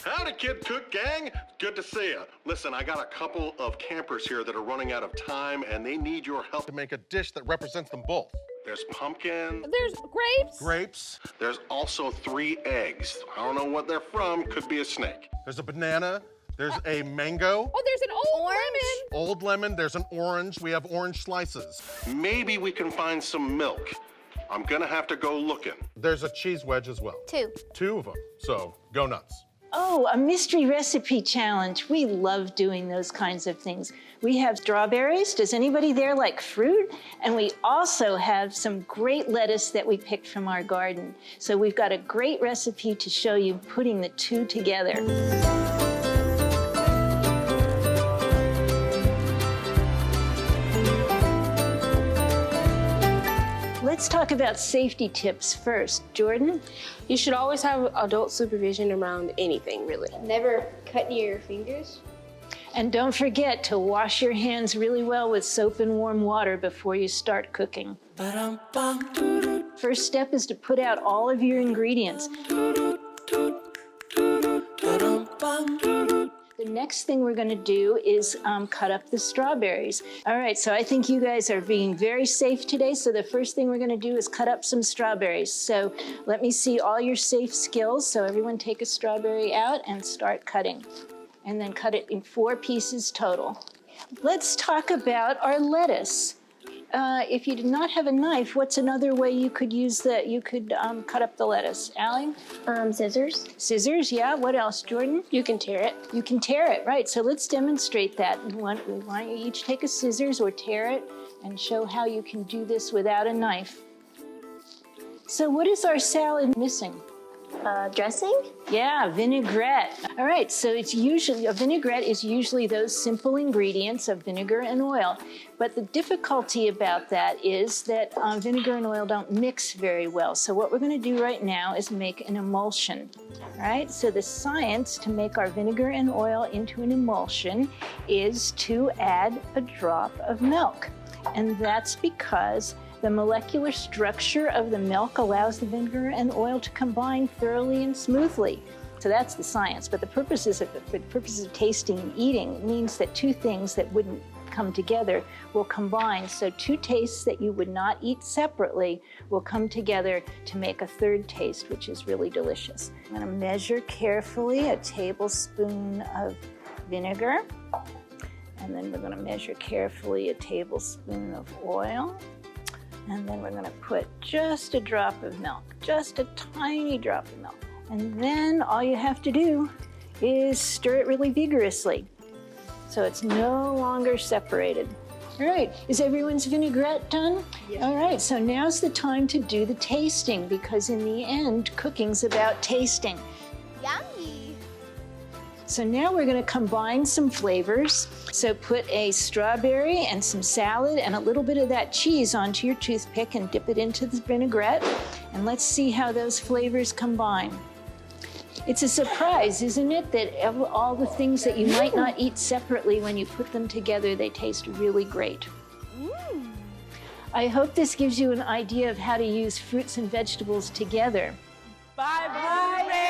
Howdy, Kid Cook Gang. Good to see you. Listen, I got a couple of campers here that are running out of time, and they need your help to make a dish that represents them both. There's pumpkin. There's grapes. Grapes. There's also 3 eggs. I don't know what they're from. Could be a snake. There's a banana. There's a mango. Oh, there's an old lemon. Old lemon. There's an orange. We have orange slices. Maybe we can find some milk. I'm gonna have to go looking. There's a cheese wedge as well. 2. 2 of them. So go nuts. Oh, a mystery recipe challenge. We love doing those kinds of things. We have strawberries. Does anybody there like fruit? And we also have some great lettuce that we picked from our garden. So we've got a great recipe to show you putting the 2 together. Let's talk about safety tips first. Jordan? You should always have adult supervision around anything, really. Never cut near your fingers. And don't forget to wash your hands really well with soap and warm water before you start cooking. First step is to put out all of your ingredients. The next thing we're going to do is cut up the strawberries. All right, so I think you guys are being very safe today. So the first thing we're going to do is cut up some strawberries. So let me see all your safe skills. So everyone take a strawberry out and start cutting. And then cut it in 4 pieces total. Let's talk about our lettuce. If you did not have a knife, what's another way you could use cut up the lettuce? Allie? Scissors. Scissors, yeah. What else, Jordan? You can tear it. You can tear it, right. So let's demonstrate that. Why don't you each take a scissors or tear it and show how you can do this without a knife. So what is our salad missing? Dressing? Yeah, vinaigrette. All right, so a vinaigrette is usually those simple ingredients of vinegar and oil. But the difficulty about that is that vinegar and oil don't mix very well. So what we're going to do right now is make an emulsion. All right, so the science to make our vinegar and oil into an emulsion is to add a drop of milk. And that's because the molecular structure of the milk allows the vinegar and oil to combine thoroughly and smoothly. So that's the science. But for the purposes of tasting and eating, it means that 2 things that wouldn't come together will combine. So 2 tastes that you would not eat separately will come together to make a 3rd taste, which is really delicious. I'm going to measure carefully a tablespoon of vinegar. And then we're going to measure carefully a tablespoon of oil. And then we're going to put just a drop of milk, just a tiny drop of milk. And then all you have to do is stir it really vigorously so it's no longer separated. All right, is everyone's vinaigrette done? Yes. All right, so now's the time to do the tasting because in the end, cooking's about tasting. Yummy. So now we're going to combine some flavors. So put a strawberry and some salad and a little bit of that cheese onto your toothpick and dip it into the vinaigrette. And let's see how those flavors combine. It's a surprise, isn't it, that all the things that you might not eat separately, when you put them together, they taste really great. I hope this gives you an idea of how to use fruits and vegetables together. Bye, Blueberry!